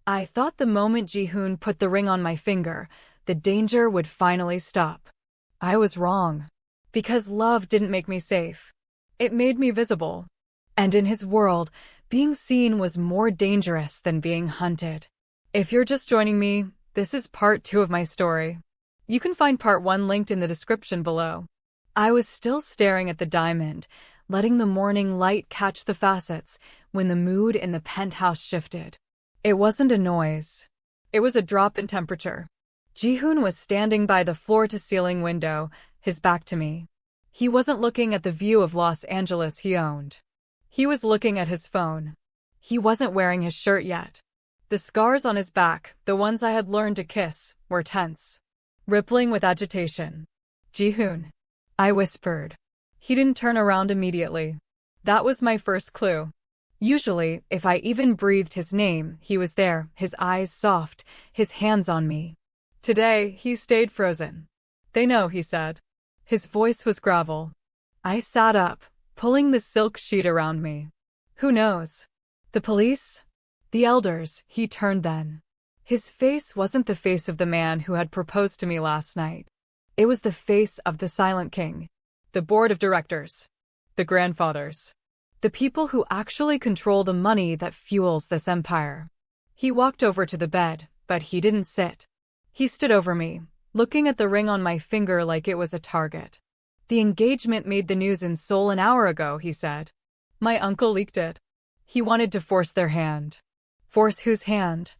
I thought the moment Ji-Hoon put the ring on my finger, the danger would finally stop. I was wrong. Because love didn't make me safe. It made me visible. And in his world, being seen was more dangerous than being hunted. If you're just joining me, this is part 2 of my story. You can find part 1 linked in the description below. I was still staring at the diamond, letting the morning light catch the facets, when the mood in the penthouse shifted. It wasn't a noise. It was a drop in temperature. Ji-Hoon was standing by the floor-to-ceiling window, his back to me. He wasn't looking at the view of Los Angeles he owned. He was looking at his phone. He wasn't wearing his shirt yet. The scars on his back, the ones I had learned to kiss, were tense, rippling with agitation. Ji-Hoon, I whispered. He didn't turn around immediately. That was my first clue. Usually, if I even breathed his name, he was there, his eyes soft, his hands on me. Today, he stayed frozen. They know, he said. His voice was gravel. I sat up, pulling the silk sheet around me. Who knows? The police? The elders, he turned then. His face wasn't the face of the man who had proposed to me last night. It was the face of the Silent King. The board of directors. The grandfathers. The people who actually control the money that fuels this empire. He walked over to the bed, but he didn't sit. He stood over me, looking at the ring on my finger like it was a target. The engagement made the news in Seoul an hour ago, he said. My uncle leaked it. He wanted to force their hand. Force whose hand?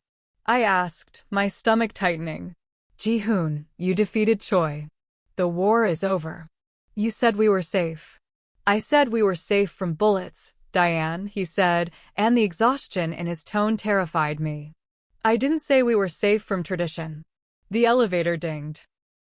I asked, my stomach tightening. Ji-Hoon, you defeated Choi. The war is over. You said we were safe. I said we were safe from bullets, Diane, he said, and the exhaustion in his tone terrified me. I didn't say we were safe from tradition. The elevator dinged.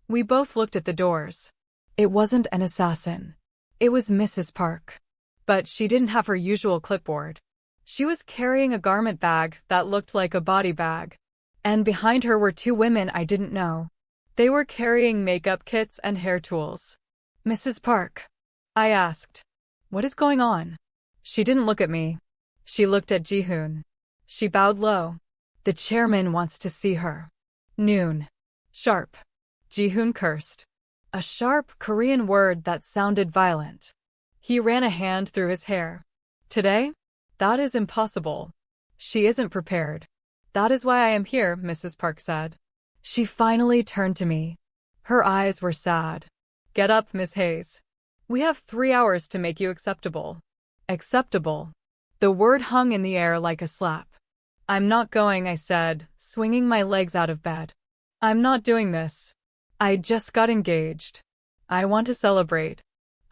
We both looked at the doors. It wasn't an assassin. It was Mrs. Park. But she didn't have her usual clipboard. She was carrying a garment bag that looked like a body bag. And behind her were 2 women I didn't know. They were carrying makeup kits and hair tools. Mrs. Park? I asked. What is going on? She didn't look at me. She looked at Ji-Hoon. She bowed low. The chairman wants to see her. Noon. Sharp. Ji-Hoon cursed. A sharp Korean word that sounded violent. He ran a hand through his hair. Today? That is impossible. She isn't prepared. That is why I am here, Mrs. Park said. She finally turned to me. Her eyes were sad. Get up, Miss Hayes. We have 3 hours to make you acceptable. Acceptable. The word hung in the air like a slap. I'm not going, I said, swinging my legs out of bed. I'm not doing this. I just got engaged. I want to celebrate.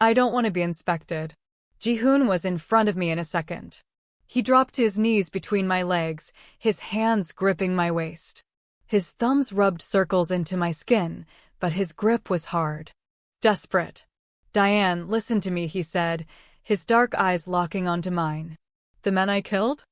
I don't want to be inspected. Ji-Hoon was in front of me in a second. He dropped to his knees between my legs, his hands gripping my waist. His thumbs rubbed circles into my skin, but his grip was hard. Desperate. Diane, listen to me, he said, his dark eyes locking onto mine. The men I killed?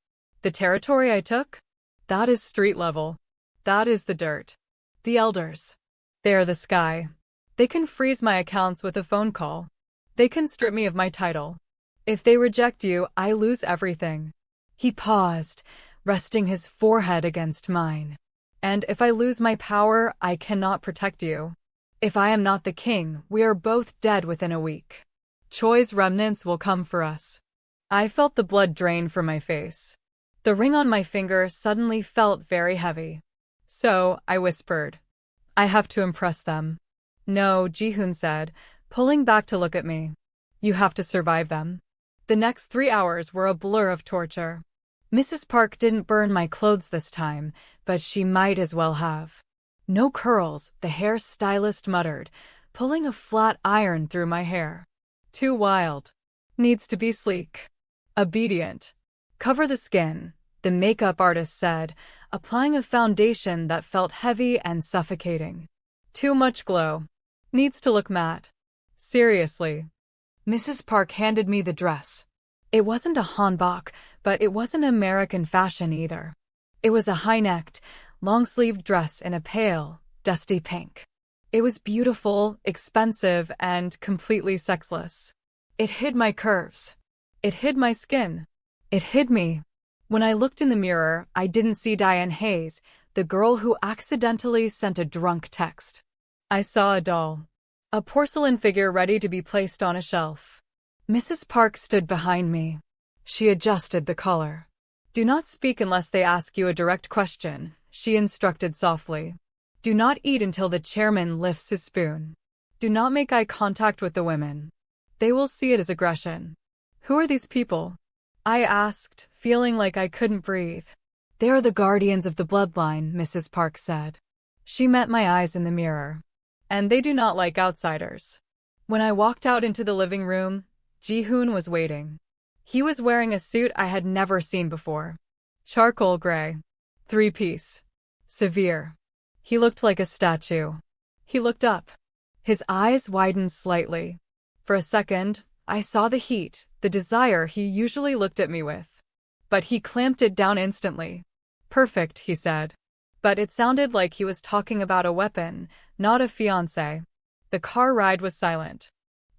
The territory I took? That is street level. That is the dirt. The elders. They are the sky. They can freeze my accounts with a phone call. They can strip me of my title. If they reject you, I lose everything. He paused, resting his forehead against mine. And if I lose my power, I cannot protect you. If I am not the king, we are both dead within a week. Choi's remnants will come for us. I felt the blood drain from my face. The ring on my finger suddenly felt very heavy. So, I whispered, I have to impress them. No, Ji-Hoon said, pulling back to look at me. You have to survive them. The next 3 hours were a blur of torture. Mrs. Park didn't burn my clothes this time, but she might as well have. No curls, the hair stylist muttered, pulling a flat iron through my hair. Too wild. Needs to be sleek. Obedient. Cover the skin, the makeup artist said, applying a foundation that felt heavy and suffocating. Too much glow. Needs to look matte. Seriously. Mrs. Park handed me the dress. It wasn't a hanbok, but it wasn't American fashion either. It was a high-necked, long-sleeved dress in a pale, dusty pink. It was beautiful, expensive, and completely sexless. It hid my curves. It hid my skin. It hid me. When I looked in the mirror, I didn't see Diane Hayes, the girl who accidentally sent a drunk text. I saw a doll. A porcelain figure ready to be placed on a shelf. Mrs. Park stood behind me. She adjusted the collar. "Do not speak unless they ask you a direct question," she instructed softly. "Do not eat until the chairman lifts his spoon. Do not make eye contact with the women. They will see it as aggression." "Who are these people?" I asked, feeling like I couldn't breathe. "They are the guardians of the bloodline," Mrs. Park said. She met my eyes in the mirror. "And they do not like outsiders." When I walked out into the living room, Ji-Hoon was waiting. He was wearing a suit I had never seen before. Charcoal gray. Three-piece. Severe. He looked like a statue. He looked up. His eyes widened slightly. For a second, I saw the heat, the desire he usually looked at me with. But he clamped it down instantly. "Perfect," he said. But it sounded like he was talking about a weapon, not a fiancé. The car ride was silent.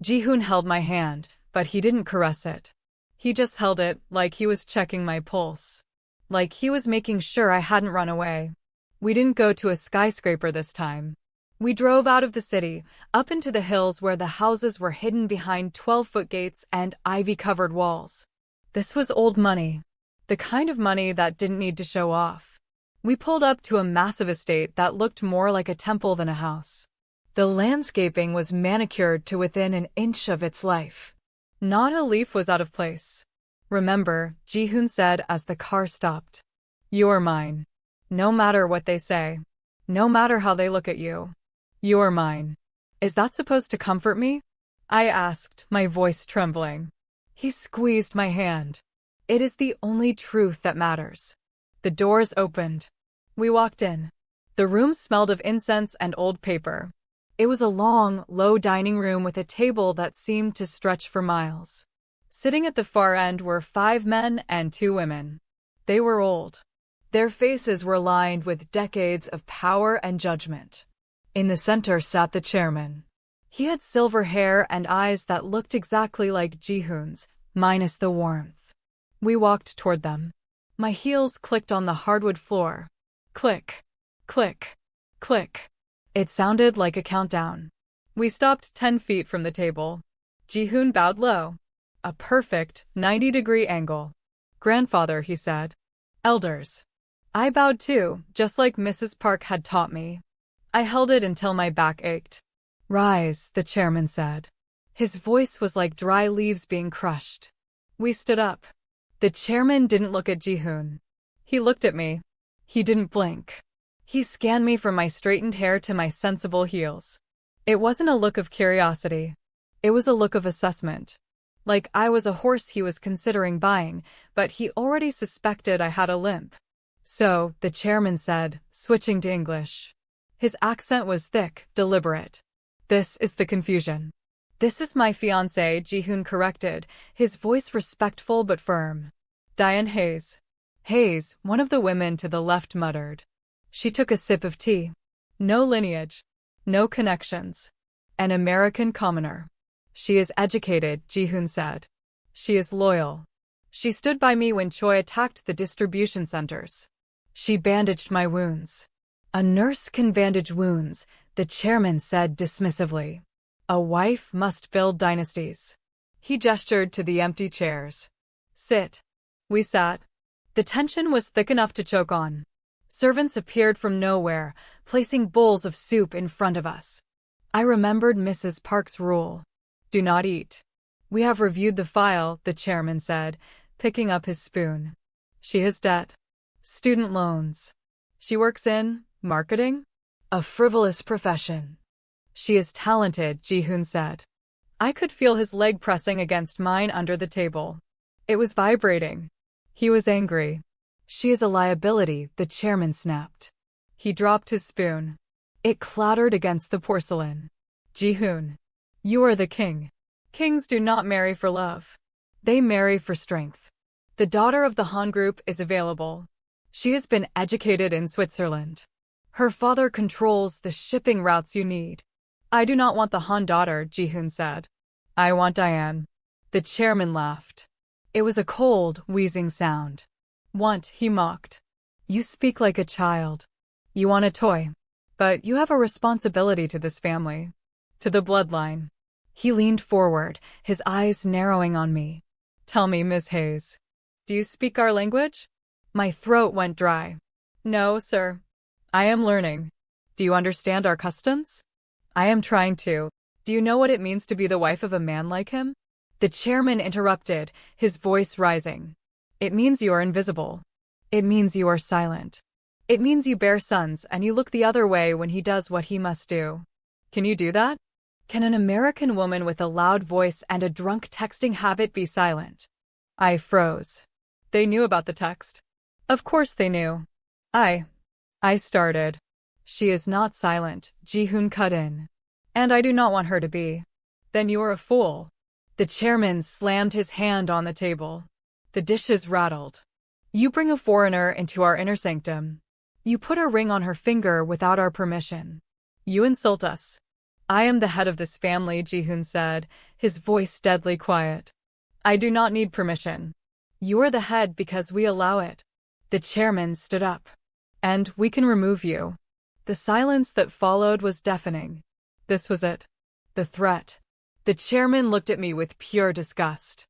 Ji-Hoon held my hand, but he didn't caress it. He just held it, like he was checking my pulse. Like he was making sure I hadn't run away. We didn't go to a skyscraper this time. We drove out of the city, up into the hills where the houses were hidden behind 12-foot gates and ivy-covered walls. This was old money. The kind of money that didn't need to show off. We pulled up to a massive estate that looked more like a temple than a house. The landscaping was manicured to within an inch of its life. Not a leaf was out of place. "Remember," Ji-Hoon said as the car stopped. "You are mine. No matter what they say. No matter how they look at you. You are mine." "Is that supposed to comfort me?" I asked, my voice trembling. He squeezed my hand. "It is the only truth that matters." The doors opened. We walked in. The room smelled of incense and old paper. It was a long, low dining room with a table that seemed to stretch for miles. Sitting at the far end were 5 men and 2 women. They were old. Their faces were lined with decades of power and judgment. In the center sat the chairman. He had silver hair and eyes that looked exactly like Ji-Hoon's, minus the warmth. We walked toward them. My heels clicked on the hardwood floor. Click, click, click. It sounded like a countdown. We stopped 10 feet from the table. Ji-Hoon bowed low. A perfect 90-degree angle. "Grandfather," he said. "Elders." I bowed too, just like Mrs. Park had taught me. I held it until my back ached. "Rise," the chairman said. His voice was like dry leaves being crushed. We stood up. The chairman didn't look at Ji-Hoon. He looked at me. He didn't blink. He scanned me from my straightened hair to my sensible heels. It wasn't a look of curiosity. It was a look of assessment. Like I was a horse he was considering buying, but he already suspected I had a limp. "So," the chairman said, switching to English. His accent was thick, deliberate. "This is the confusion." "This is my fiancé," Ji-Hoon corrected, his voice respectful but firm. "Diane Hayes." Hayes, one of the women to the left muttered. She took a sip of tea. "No lineage. No connections. An American commoner." "She is educated," Ji-Hoon said. "She is loyal. She stood by me when Choi attacked the distribution centers. She bandaged my wounds." "A nurse can bandage wounds," the chairman said dismissively. "A wife must build dynasties." He gestured to the empty chairs. "Sit." We sat. The tension was thick enough to choke on. Servants appeared from nowhere, placing bowls of soup in front of us. I remembered Mrs. Park's rule. "Do not eat." "We have reviewed the file," the chairman said, picking up his spoon. "She has debt. Student loans. She works in marketing? A frivolous profession." "She is talented," Ji-Hoon said. I could feel his leg pressing against mine under the table. It was vibrating. He was angry. "She is a liability," the chairman snapped. He dropped his spoon. It clattered against the porcelain. "Ji-Hoon, you are the king. Kings do not marry for love. They marry for strength. The daughter of the Han Group is available. She has been educated in Switzerland. Her father controls the shipping routes you need." "I do not want the Han daughter," Ji-Hoon said. "I want Diane." The chairman laughed. It was a cold, wheezing sound. Want, he mocked. You speak like a child. You want a toy. But you have a responsibility to this family. To the bloodline. He leaned forward, his eyes narrowing on me. Tell me, Miss Hayes. Do you speak our language? My throat went dry. No, sir. I am learning. Do you understand our customs? I am trying to. Do you know what it means to be the wife of a man like him? The chairman interrupted, his voice rising. It means you are invisible. It means you are silent. It means you bear sons and you look the other way when he does what he must do. Can you do that? Can an American woman with a loud voice and a drunk texting habit be silent? I froze. They knew about the text. Of course they knew. I started. She is not silent, Ji-Hoon cut in. And I do not want her to be. Then you are a fool. The chairman slammed his hand on the table. The dishes rattled. You bring a foreigner into our inner sanctum. You put a ring on her finger without our permission. You insult us. I am the head of this family, Ji-Hoon said, his voice deadly quiet. I do not need permission. You are the head because we allow it. The chairman stood up. And we can remove you. The silence that followed was deafening. This was it. The threat. The chairman looked at me with pure disgust.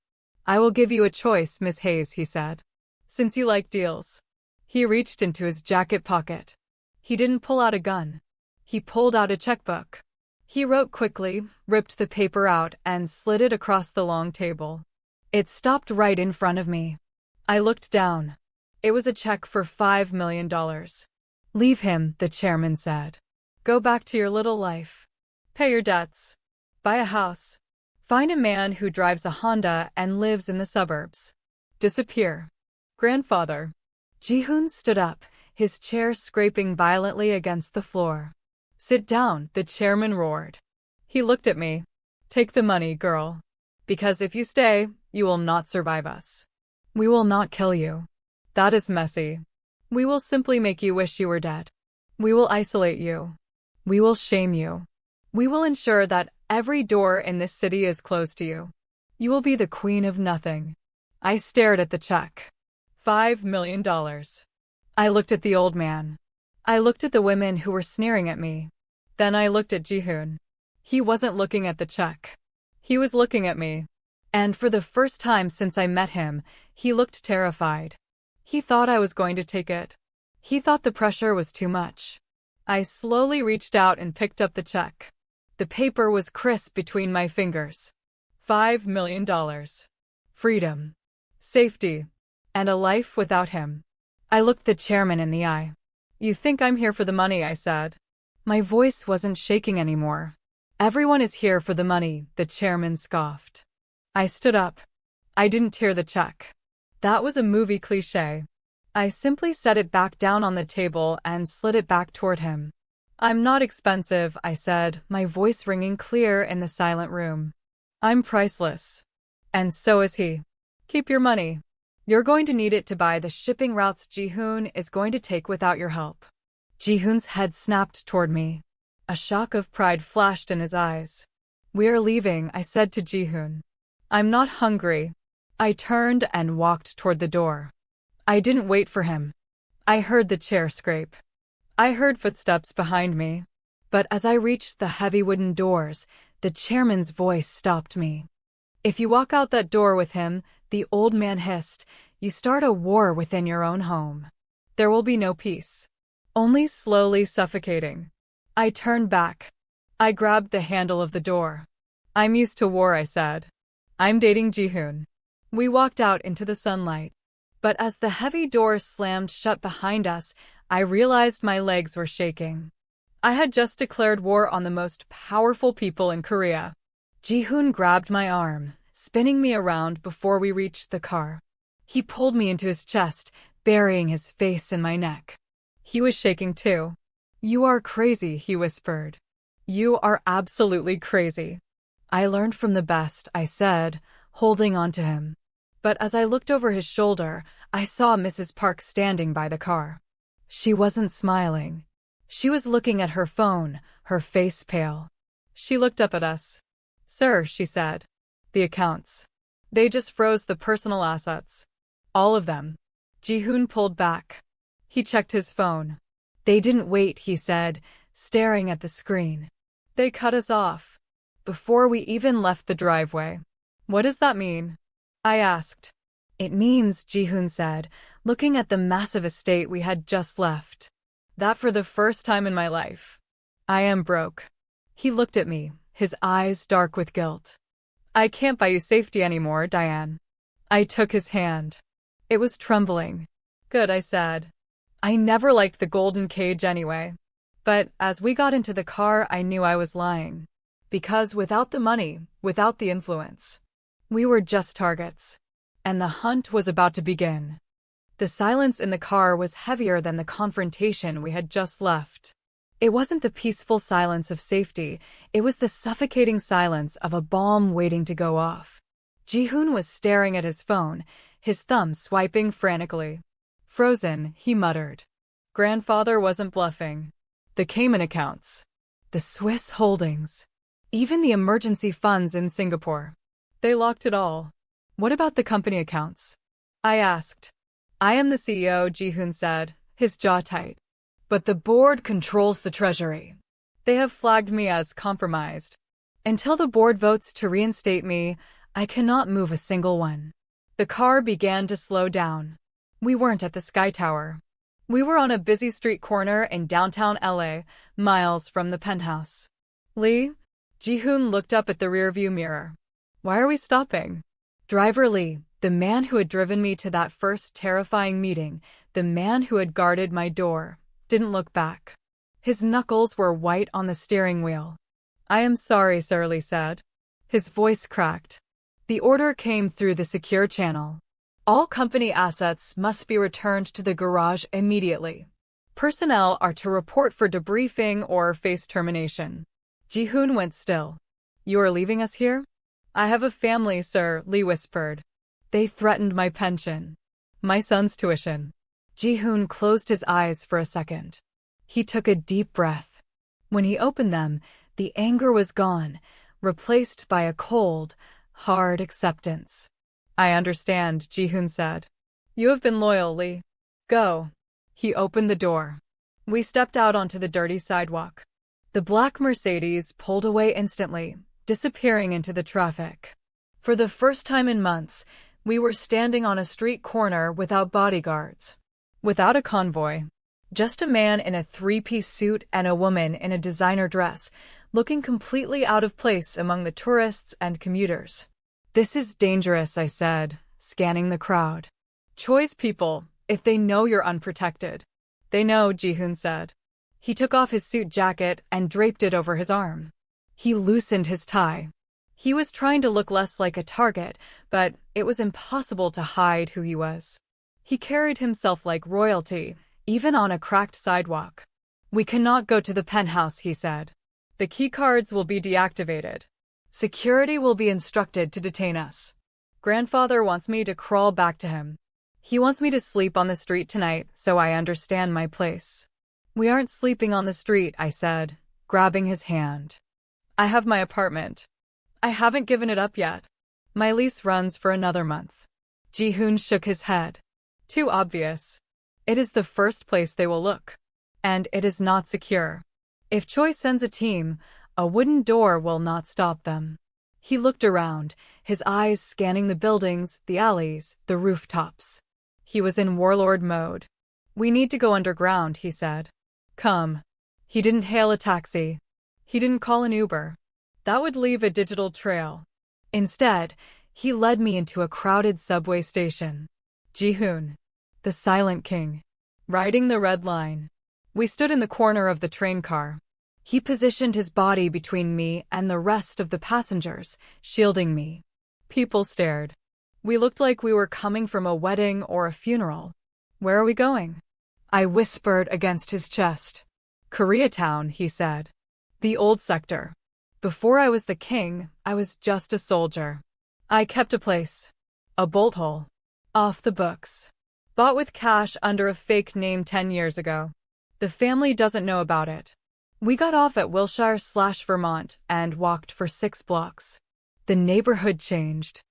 I will give you a choice, Miss Hayes, he said. Since you like deals. He reached into his jacket pocket. He didn't pull out a gun. He pulled out a checkbook. He wrote quickly, ripped the paper out, and slid it across the long table. It stopped right in front of me. I looked down. It was a check for $5 million. Leave him, the chairman said. Go back to your little life. Pay your debts. Buy a house. Find a man who drives a Honda and lives in the suburbs. Disappear. Grandfather. Ji-Hoon stood up, his chair scraping violently against the floor. Sit down, the chairman roared. He looked at me. Take the money, girl. Because if you stay, you will not survive us. We will not kill you. That is messy. We will simply make you wish you were dead. We will isolate you. We will shame you. We will ensure that every door in this city is closed to you. You will be the queen of nothing. I stared at the check. $5 million. I looked at the old man. I looked at the women who were sneering at me. Then I looked at Ji-Hoon. He wasn't looking at the check. He was looking at me. And for the first time since I met him, he looked terrified. He thought I was going to take it. He thought the pressure was too much. I slowly reached out and picked up the check. The paper was crisp between my fingers. $5 million. Freedom. Safety. And a life without him. I looked the chairman in the eye. You think I'm here for the money, I said. My voice wasn't shaking anymore. Everyone is here for the money, the chairman scoffed. I stood up. I didn't tear the check. That was a movie cliché. I simply set it back down on the table and slid it back toward him. I'm not expensive, I said, my voice ringing clear in the silent room. I'm priceless. And so is he. Keep your money. You're going to need it to buy the shipping routes Ji-Hoon is going to take without your help. Ji-Hoon's head snapped toward me. A shock of pride flashed in his eyes. We are leaving, I said to Ji-Hoon. I'm not hungry. I turned and walked toward the door. I didn't wait for him. I heard the chair scrape. I heard footsteps behind me. But as I reached the heavy wooden doors, the chairman's voice stopped me. If you walk out that door with him, the old man hissed, you start a war within your own home. There will be no peace. Only slowly suffocating. I turned back. I grabbed the handle of the door. I'm used to war, I said. I'm dating Ji-Hoon. We walked out into the sunlight. But as the heavy door slammed shut behind us, I realized my legs were shaking. I had just declared war on the most powerful people in Korea. Ji-Hoon grabbed my arm, spinning me around before we reached the car. He pulled me into his chest, burying his face in my neck. He was shaking too. You are crazy, he whispered. You are absolutely crazy. I learned from the best, I said, holding on to him. But as I looked over his shoulder, I saw Mrs. Park standing by the car. She wasn't smiling. She was looking at her phone, her face pale. She looked up at us. Sir, she said. The accounts. They just froze the personal assets. All of them. Ji-Hoon pulled back. He checked his phone. They didn't wait, he said, staring at the screen. They cut us off before we even left the driveway. What does that mean? I asked. It means, Ji-Hoon said, looking at the massive estate we had just left, that for the first time in my life, I am broke. He looked at me, his eyes dark with guilt. I can't buy you safety anymore, Diane. I took his hand. It was trembling. Good, I said. I never liked the golden cage anyway. But as we got into the car, I knew I was lying. Because without the money, without the influence, we were just targets. And the hunt was about to begin. The silence in the car was heavier than the confrontation we had just left. It wasn't the peaceful silence of safety, it was the suffocating silence of a bomb waiting to go off. Ji-Hoon was staring at his phone, his thumb swiping frantically. Frozen, he muttered. Grandfather wasn't bluffing. The Cayman accounts, the Swiss holdings, even the emergency funds in Singapore. They locked it all. What about the company accounts? I asked. I am the CEO, Ji-Hoon said, his jaw tight. But the board controls the treasury. They have flagged me as compromised. Until the board votes to reinstate me, I cannot move a single one. The car began to slow down. We weren't at the Sky Tower. We were on a busy street corner in downtown LA, miles from the penthouse. Lee? Ji-Hoon looked up at the rearview mirror. Why are we stopping? Driver Lee, the man who had driven me to that first terrifying meeting, the man who had guarded my door, didn't look back. His knuckles were white on the steering wheel. I am sorry, Sir, Lee said. His voice cracked. The order came through the secure channel. All company assets must be returned to the garage immediately. Personnel are to report for debriefing or face termination. Ji-Hoon went still. You are leaving us here? I have a family, sir, Lee whispered. They threatened my pension. My son's tuition. Ji-Hoon closed his eyes for a second. He took a deep breath. When he opened them, the anger was gone, replaced by a cold, hard acceptance. I understand, Ji-Hoon said. You have been loyal, Lee. Go. He opened the door. We stepped out onto the dirty sidewalk. The black Mercedes pulled away instantly, disappearing into the traffic. For the first time in months, we were standing on a street corner without bodyguards, without a convoy. Just a man in a three-piece suit and a woman in a designer dress, looking completely out of place among the tourists and commuters. This is dangerous, I said, scanning the crowd. Choice people, if they know you're unprotected. They know, Ji-Hoon said. He took off his suit jacket and draped it over his arm. He loosened his tie. He was trying to look less like a target, but it was impossible to hide who he was. He carried himself like royalty, even on a cracked sidewalk. We cannot go to the penthouse, he said. The keycards will be deactivated. Security will be instructed to detain us. Grandfather wants me to crawl back to him. He wants me to sleep on the street tonight, so I understand my place. We aren't sleeping on the street, I said, grabbing his hand. I have my apartment. I haven't given it up yet. My lease runs for another month. Ji-Hoon shook his head. Too obvious. It is the first place they will look. And it is not secure. If Choi sends a team, a wooden door will not stop them. He looked around, his eyes scanning the buildings, the alleys, the rooftops. He was in warlord mode. We need to go underground, he said. Come. He didn't hail a taxi. He didn't call an Uber. That would leave a digital trail. Instead, he led me into a crowded subway station. Ji-Hoon, the silent king, riding the red line. We stood in the corner of the train car. He positioned his body between me and the rest of the passengers, shielding me. People stared. We looked like we were coming from a wedding or a funeral. Where are we going? I whispered against his chest. Koreatown, he said. The old sector. Before I was the king, I was just a soldier. I kept a place. A bolt hole. Off the books. Bought with cash under a fake name 10 years ago. The family doesn't know about it. We got off at Wilshire/Vermont and walked for 6 blocks. The neighborhood changed.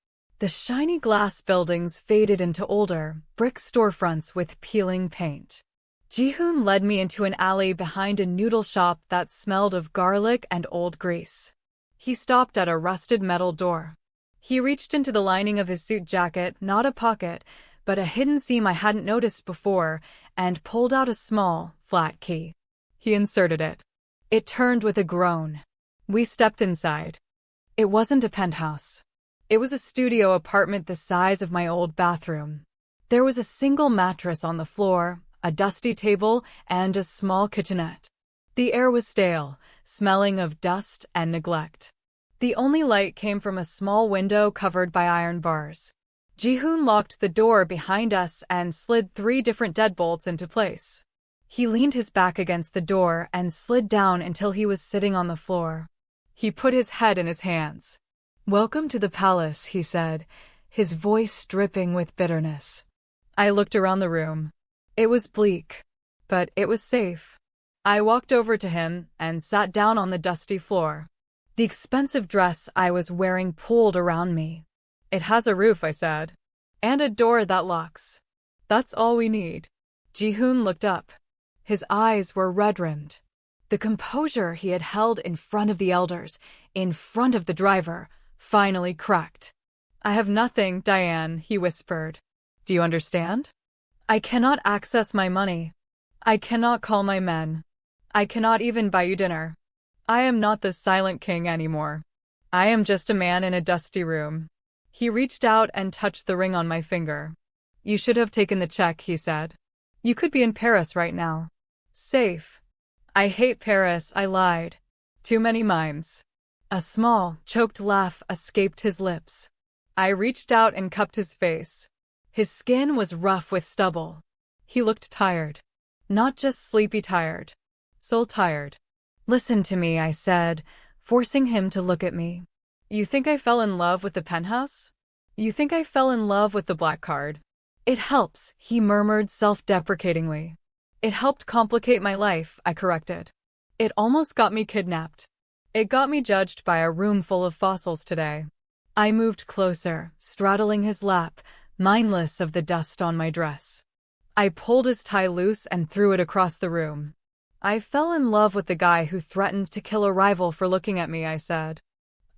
The shiny glass buildings faded into older, brick storefronts with peeling paint. Ji-Hoon led me into an alley behind a noodle shop that smelled of garlic and old grease. He stopped at a rusted metal door. He reached into the lining of his suit jacket, not a pocket, but a hidden seam I hadn't noticed before, and pulled out a small, flat key. He inserted it. It turned with a groan. We stepped inside. It wasn't a penthouse. It was a studio apartment the size of my old bathroom. There was a single mattress on the floor, a dusty table, and a small kitchenette. The air was stale, smelling of dust and neglect. The only light came from a small window covered by iron bars. Ji-Hoon locked the door behind us and slid 3 different deadbolts into place. He leaned his back against the door and slid down until he was sitting on the floor. He put his head in his hands. "Welcome to the palace," he said, his voice dripping with bitterness. I looked around the room. It was bleak, but it was safe. I walked over to him and sat down on the dusty floor. The expensive dress I was wearing pulled around me. "It has a roof," I said. "And a door that locks. That's all we need." Ji-Hoon looked up. His eyes were red-rimmed. The composure he had held in front of the elders, in front of the driver, finally cracked. "I have nothing, Diane," he whispered. "Do you understand? I cannot access my money. I cannot call my men. I cannot even buy you dinner. I am not the Silent King anymore. I am just a man in a dusty room." He reached out and touched the ring on my finger. "You should have taken the check," he said. "You could be in Paris right now. Safe." "I hate Paris," I lied. "Too many mimes." A small, choked laugh escaped his lips. I reached out and cupped his face. His skin was rough with stubble. He looked tired. Not just sleepy tired. Soul tired. "Listen to me," I said, forcing him to look at me. "You think I fell in love with the penthouse? You think I fell in love with the black card? It helps," he murmured self-deprecatingly. "It helped complicate my life," I corrected. "It almost got me kidnapped. It got me judged by a room full of fossils today." I moved closer, straddling his lap, mindless of the dust on my dress. I pulled his tie loose and threw it across the room. "I fell in love with the guy who threatened to kill a rival for looking at me," I said.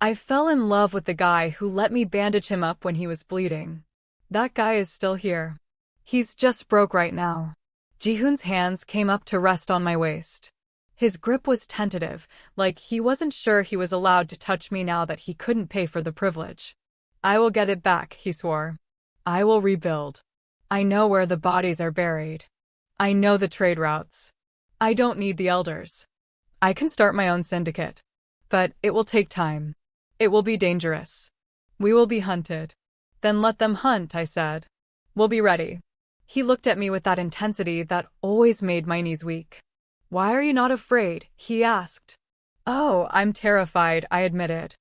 "I fell in love with the guy who let me bandage him up when he was bleeding. That guy is still here. He's just broke right now." Ji-Hoon's hands came up to rest on my waist. His grip was tentative, like he wasn't sure he was allowed to touch me now that he couldn't pay for the privilege. "I will get it back," he swore. "I will rebuild. I know where the bodies are buried. I know the trade routes. I don't need the elders. I can start my own syndicate. But it will take time. It will be dangerous. We will be hunted." "Then let them hunt," I said. "We'll be ready." He looked at me with that intensity that always made my knees weak. "Why are you not afraid?" he asked. "Oh, I'm terrified," I admitted.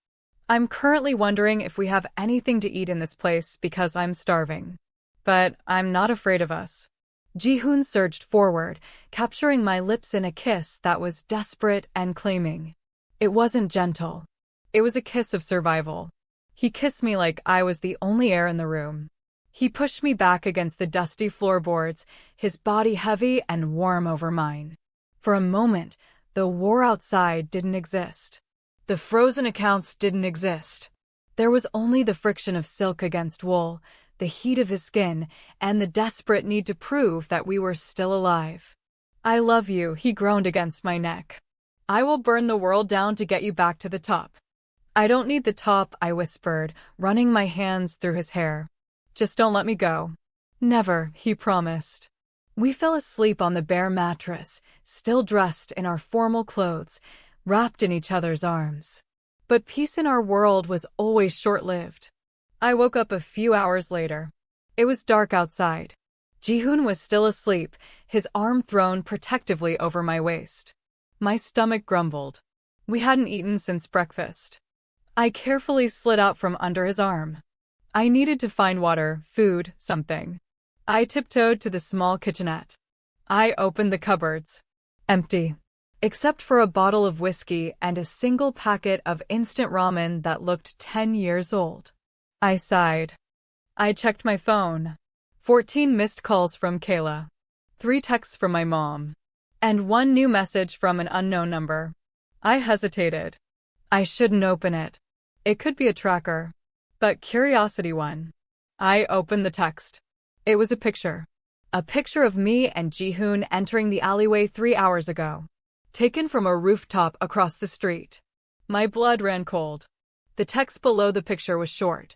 "I'm currently wondering if we have anything to eat in this place because I'm starving. But I'm not afraid of us." Ji-Hoon surged forward, capturing my lips in a kiss that was desperate and claiming. It wasn't gentle. It was a kiss of survival. He kissed me like I was the only air in the room. He pushed me back against the dusty floorboards, his body heavy and warm over mine. For a moment, the war outside didn't exist. The frozen accounts didn't exist. There was only the friction of silk against wool, the heat of his skin, and the desperate need to prove that we were still alive. "I love you," he groaned against my neck. "I will burn the world down to get you back to the top." "I don't need the top," I whispered, running my hands through his hair. "Just don't let me go." "Never," he promised. We fell asleep on the bare mattress, still dressed in our formal clothes, wrapped in each other's arms. But peace in our world was always short-lived. I woke up a few hours later. It was dark outside. Ji-Hoon was still asleep, his arm thrown protectively over my waist. My stomach grumbled. We hadn't eaten since breakfast. I carefully slid out from under his arm. I needed to find water, food, something. I tiptoed to the small kitchenette. I opened the cupboards. Empty. Except for a bottle of whiskey and a single packet of instant ramen that looked 10 years old. I sighed. I checked my phone. 14 missed calls from Kayla. 3 texts from my mom. And 1 new message from an unknown number. I hesitated. I shouldn't open it. It could be a tracker. But curiosity won. I opened the text. It was a picture. A picture of me and Ji-Hoon entering the alleyway 3 hours ago. Taken from a rooftop across the street. My blood ran cold. The text below the picture was short.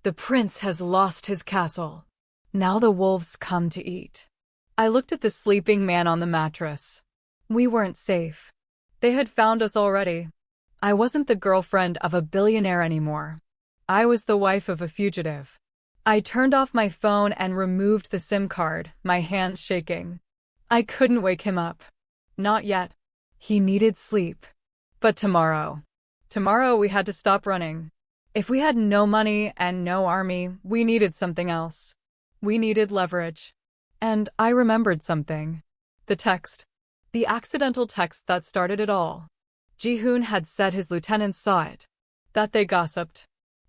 The prince has lost his castle. Now the wolves come to eat. I looked at the sleeping man on the mattress. We weren't safe. They had found us already. I wasn't the girlfriend of a billionaire anymore. I was the wife of a fugitive. I turned off my phone and removed the SIM card, my hands shaking. I couldn't wake him up. Not yet. He needed sleep. But tomorrow. Tomorrow we had to stop running. If we had no money and no army, we needed something else. We needed leverage. And I remembered something. The text. The accidental text that started it all. Ji-Hoon had said his lieutenants saw it. That they gossiped.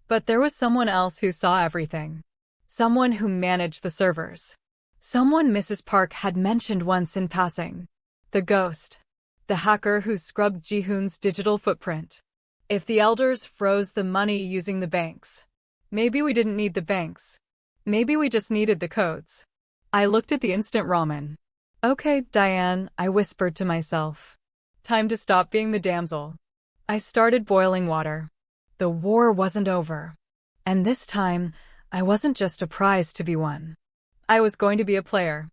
But there was someone else who saw everything. Someone who managed the servers. Someone Mrs. Park had mentioned once in passing. The ghost. The hacker who scrubbed Ji-Hoon's digital footprint. If the elders froze the money using the banks, maybe we didn't need the banks. Maybe we just needed the codes. I looked at the instant ramen. Okay, Diane, I whispered to myself. Time to stop being the damsel. I started boiling water. The war wasn't over. And this time, I wasn't just a prize to be won. I was going to be a player.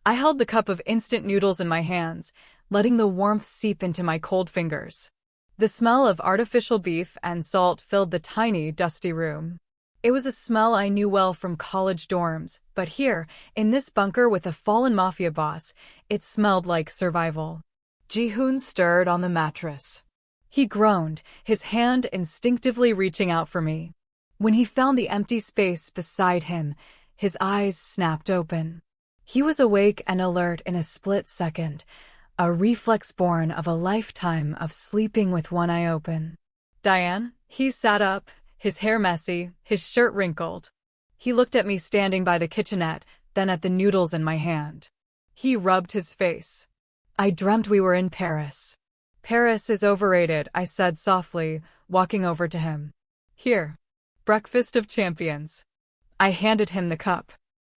I held the cup of instant noodles in my hands, letting the warmth seep into my cold fingers. The smell of artificial beef and salt filled the tiny, dusty room. It was a smell I knew well from college dorms, but here, in this bunker with a fallen Mafia boss, it smelled like survival. Ji-Hoon stirred on the mattress. He groaned, his hand instinctively reaching out for me. When he found the empty space beside him, his eyes snapped open. He was awake and alert in a split second, a reflex born of a lifetime of sleeping with one eye open. Diane, he sat up, his hair messy, his shirt wrinkled. He looked at me standing by the kitchenette, then at the noodles in my hand. He rubbed his face. I dreamt we were in Paris. Paris is overrated, I said softly, walking over to him. Here. Breakfast of champions. I handed him the cup.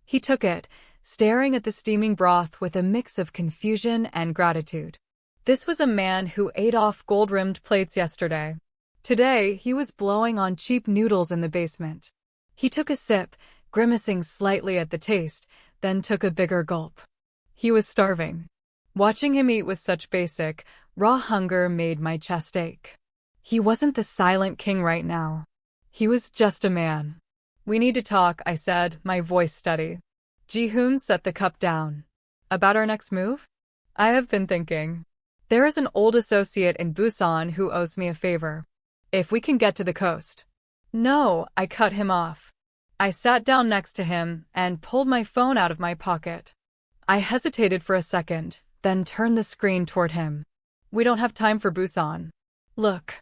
He took it, staring at the steaming broth with a mix of confusion and gratitude. This was a man who ate off gold-rimmed plates yesterday. Today, he was blowing on cheap noodles in the basement. He took a sip, grimacing slightly at the taste, then took a bigger gulp. He was starving. Watching him eat with such basic, raw hunger made my chest ache. He wasn't the silent king right now. He was just a man. We need to talk, I said, my voice steady. Ji-Hoon set the cup down. About our next move? I have been thinking. There is an old associate in Busan who owes me a favor. If we can get to the coast. No, I cut him off. I sat down next to him and pulled my phone out of my pocket. I hesitated for a second, then turned the screen toward him. We don't have time for Busan. Look.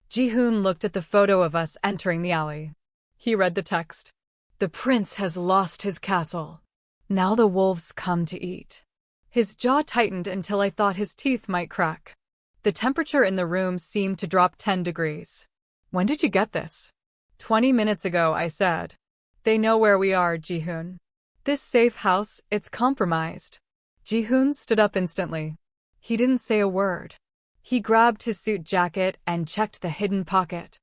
Ji-Hoon looked at the photo of us entering the alley. He read the text. The prince has lost his castle. Now the wolves come to eat. His jaw tightened until I thought his teeth might crack. The temperature in the room seemed to drop 10 degrees. When did you get this? 20 minutes ago, I said. They know where we are, Ji-Hoon. This safe house, it's compromised. Ji-Hoon stood up instantly. He didn't say a word. He grabbed his suit jacket and checked the hidden pocket.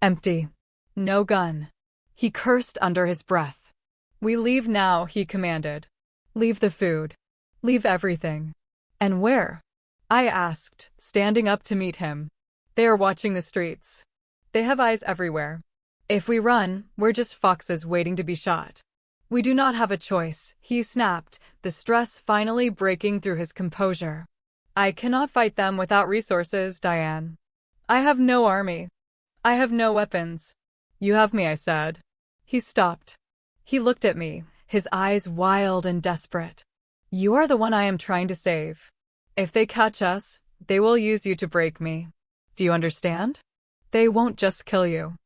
Empty. No gun. He cursed under his breath. We leave now, he commanded. Leave the food. Leave everything. And where? I asked, standing up to meet him. They are watching the streets. They have eyes everywhere. If we run, we're just foxes waiting to be shot. We do not have a choice, he snapped, the stress finally breaking through his composure. I cannot fight them without resources, Diane. I have no army. I have no weapons. You have me, I said. He stopped. He looked at me, his eyes wild and desperate. You are the one I am trying to save. If they catch us, they will use you to break me. Do you understand? They won't just kill you.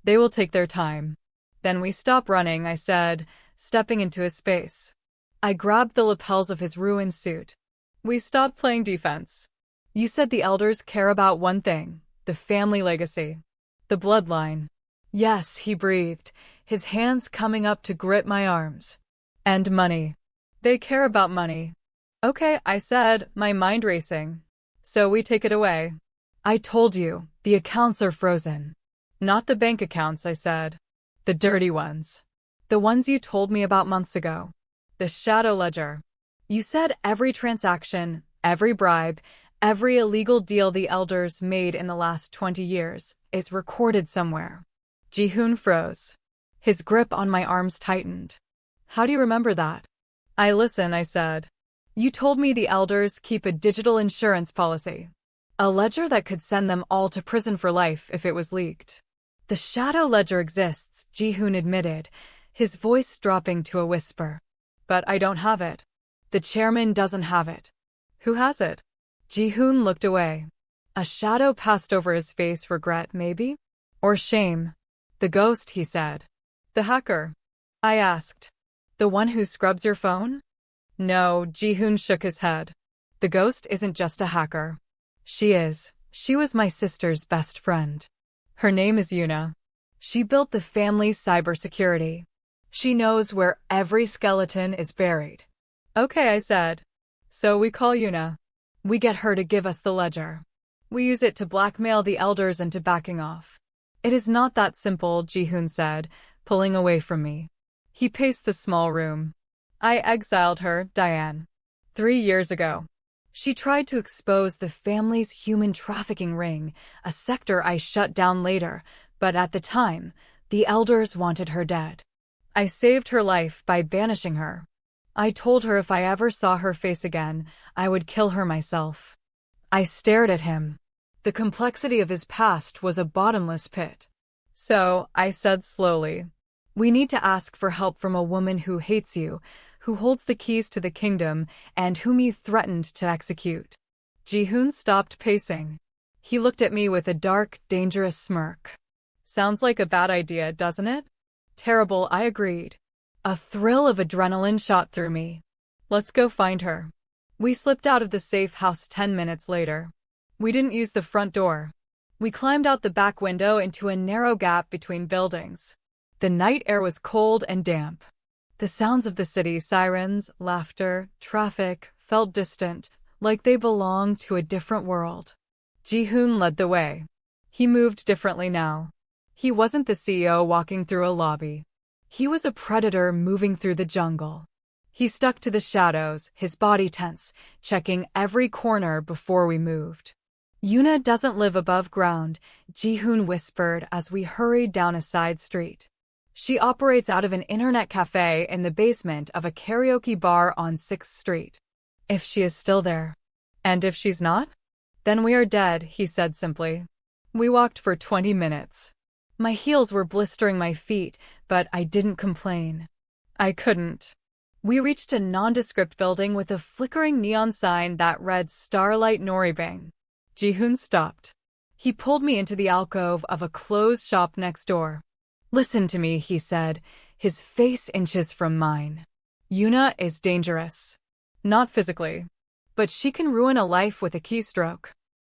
They will take their time. Then we stop running, I said, stepping into his space. I grabbed the lapels of his ruined suit. We stopped playing defense. You said the elders care about one thing, the family legacy. The bloodline. Yes, he breathed, his hands coming up to grip my arms. And money. They care about money. Okay, I said, my mind racing. So we take it away. I told you, the accounts are frozen. Not the bank accounts, I said. The dirty ones. The ones you told me about months ago. The shadow ledger. You said every transaction, every bribe, every illegal deal the elders made in the last 20 years is recorded somewhere. Ji-Hoon froze. His grip on my arms tightened. How do you remember that? I listen, I said. You told me the elders keep a digital insurance policy. A ledger that could send them all to prison for life if it was leaked. The shadow ledger exists, Ji-Hoon admitted, his voice dropping to a whisper. But I don't have it. The chairman doesn't have it. Who has it? Ji-Hoon looked away. A shadow passed over his face, regret maybe? Or shame. The ghost, he said. The hacker? I asked. The one who scrubs your phone? No, Ji-Hoon shook his head. The ghost isn't just a hacker. She is. She was my sister's best friend. Her name is Yuna. She built the family's cybersecurity. She knows where every skeleton is buried. Okay, I said. So we call Yuna. We get her to give us the ledger. We use it to blackmail the elders into backing off. It is not that simple, Ji-Hoon said, pulling away from me. He paced the small room. I exiled her, Diane. 3 years ago. She tried to expose the family's human trafficking ring, a sector I shut down later, but at the time, the elders wanted her dead. I saved her life by banishing her. I told her if I ever saw her face again, I would kill her myself. I stared at him. The complexity of his past was a bottomless pit. So, I said slowly, we need to ask for help from a woman who hates you, who holds the keys to the kingdom, and whom you threatened to execute. Ji-Hoon stopped pacing. He looked at me with a dark, dangerous smirk. Sounds like a bad idea, doesn't it? Terrible, I agreed. A thrill of adrenaline shot through me. Let's go find her. We slipped out of the safe house 10 minutes later. We didn't use the front door. We climbed out the back window into a narrow gap between buildings. The night air was cold and damp. The sounds of the city, sirens, laughter, traffic, felt distant, like they belonged to a different world. Ji-Hoon led the way. He moved differently now. He wasn't the CEO walking through a lobby. He was a predator moving through the jungle. He stuck to the shadows, his body tense, checking every corner before we moved. Yuna doesn't live above ground, Ji-Hoon whispered as we hurried down a side street. She operates out of an internet cafe in the basement of a karaoke bar on 6th Street. If she is still there. And if she's not? Then we are dead, he said simply. We walked for 20 minutes. My heels were blistering my feet, but I didn't complain. I couldn't. We reached a nondescript building with a flickering neon sign that read Starlight Noribang. Ji-Hoon stopped. He pulled me into the alcove of a closed shop next door. Listen to me, he said, his face inches from mine. Yuna is dangerous. Not physically. But she can ruin a life with a keystroke.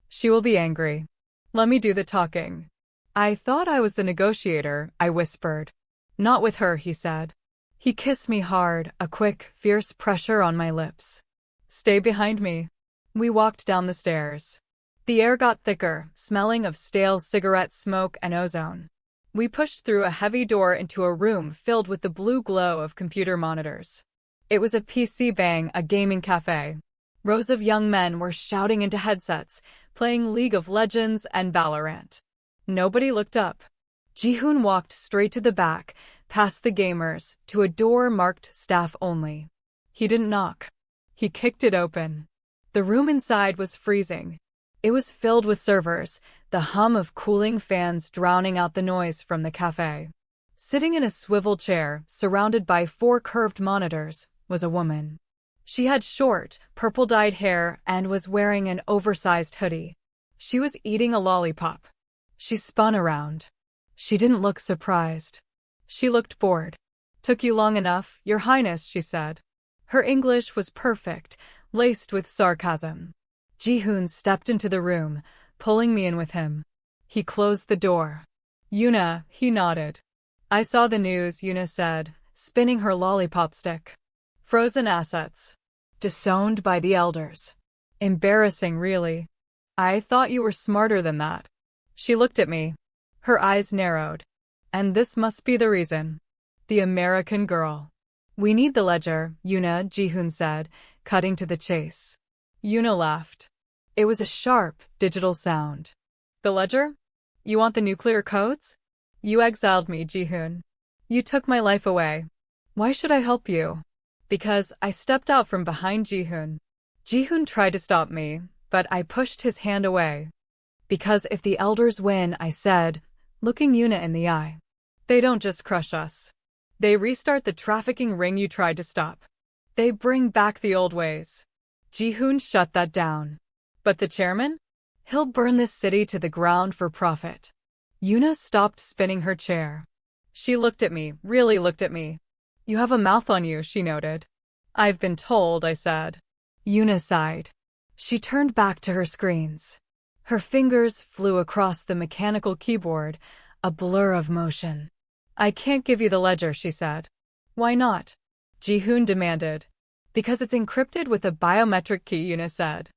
She will be angry. Let me do the talking. I thought I was the negotiator, I whispered. Not with her, he said. He kissed me hard, a quick, fierce pressure on my lips. Stay behind me. We walked down the stairs. The air got thicker, smelling of stale cigarette smoke and ozone. We pushed through a heavy door into a room filled with the blue glow of computer monitors. It was a PC bang, a gaming cafe. Rows of young men were shouting into headsets, playing League of Legends and Valorant. Nobody looked up. Ji-Hoon walked straight to the back, past the gamers, to a door marked Staff Only. He didn't knock. He kicked it open. The room inside was freezing. It was filled with servers, the hum of cooling fans drowning out the noise from the cafe. Sitting in a swivel chair, surrounded by 4 curved monitors, was a woman. She had short, purple-dyed hair and was wearing an oversized hoodie. She was eating a lollipop. She spun around. She didn't look surprised. She looked bored. Took you long enough, Your Highness, she said. Her English was perfect, laced with sarcasm. Ji-Hoon stepped into the room, pulling me in with him. He closed the door. Yuna, he nodded. I saw the news, Yuna said, spinning her lollipop stick. Frozen assets. Disowned by the elders. Embarrassing, really. I thought you were smarter than that. She looked at me. Her eyes narrowed. And this must be the reason. The American girl. We need the ledger, Yuna, Ji-Hoon said, cutting to the chase. Yuna laughed. It was a sharp, digital sound. The ledger? You want the nuclear codes? You exiled me, Ji-Hoon. You took my life away. Why should I help you? Because I stepped out from behind Ji-Hoon. Ji-Hoon tried to stop me, but I pushed his hand away. Because if the elders win, I said, looking Yuna in the eye, they don't just crush us. They restart the trafficking ring you tried to stop. They bring back the old ways. Ji-Hoon shut that down. But the chairman? He'll burn this city to the ground for profit. Yuna stopped spinning her chair. She looked at me, really looked at me. You have a mouth on you, she noted. I've been told, I said. Yuna sighed. She turned back to her screens. Her fingers flew across the mechanical keyboard, a blur of motion. I can't give you the ledger, she said. Why not? Ji-Hoon demanded. Because it's encrypted with a biometric key, Yuna said.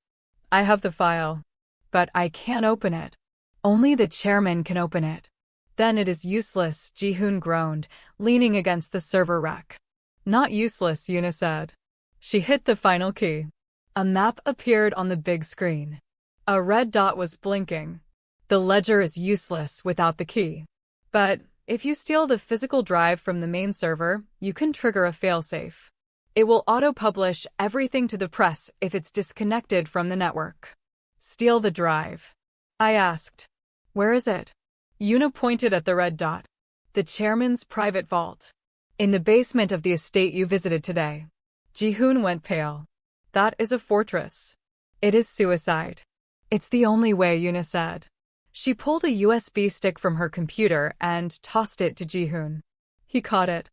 I have the file. But I can't open it. Only the chairman can open it. Then it is useless, Ji-Hoon groaned, leaning against the server rack. Not useless, Yuna said. She hit the final key. A map appeared on the big screen. A red dot was blinking. The ledger is useless without the key. But if you steal the physical drive from the main server, you can trigger a failsafe. It will auto-publish everything to the press if it's disconnected from the network. Steal the drive. I asked. Where is it? Yuna pointed at the red dot. The chairman's private vault. In the basement of the estate you visited today. Ji-Hoon went pale. That is a fortress. It is suicide. It's the only way, Yuna said. She pulled a USB stick from her computer and tossed it to Ji-Hoon. He caught it.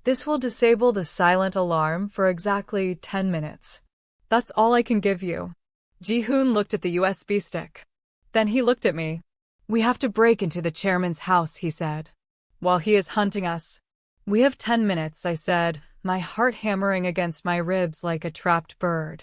This will disable the silent alarm for exactly 10 minutes. That's all I can give you. Ji-Hoon looked at the USB stick. Then he looked at me. We have to break into the chairman's house, he said. While he is hunting us. We have 10 minutes, I said, my heart hammering against my ribs like a trapped bird.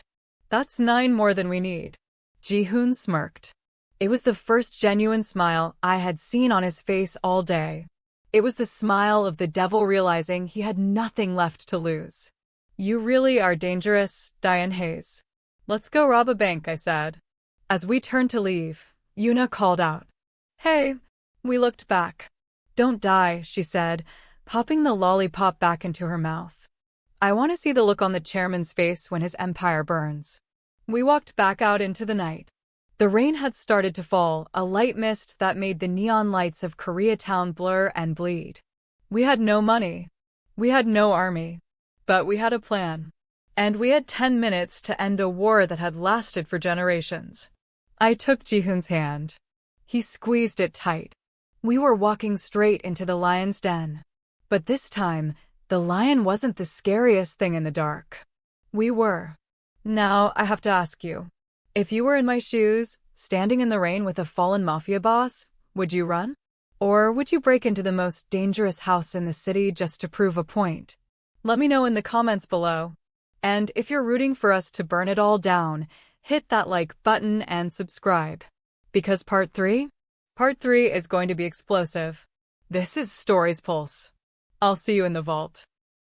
That's 9 more than we need. Ji-Hoon smirked. It was the first genuine smile I had seen on his face all day. It was the smile of the devil realizing he had nothing left to lose. You really are dangerous, Diane Hayes. Let's go rob a bank, I said. As we turned to leave, Yuna called out. Hey! We looked back. Don't die, she said, popping the lollipop back into her mouth. I want to see the look on the chairman's face when his empire burns. We walked back out into the night. The rain had started to fall, a light mist that made the neon lights of Koreatown blur and bleed. We had no money. We had no army. But we had a plan. And we had 10 minutes to end a war that had lasted for generations. I took Ji-Hoon's hand. He squeezed it tight. We were walking straight into the lion's den. But this time, the lion wasn't the scariest thing in the dark. We were. Now, I have to ask you. If you were in my shoes, standing in the rain with a fallen Mafia boss, would you run? Or would you break into the most dangerous house in the city just to prove a point? Let me know in the comments below. And if you're rooting for us to burn it all down, hit that like button and subscribe. Because Part 3 is going to be explosive. This is Stories Pulse. I'll see you in the vault.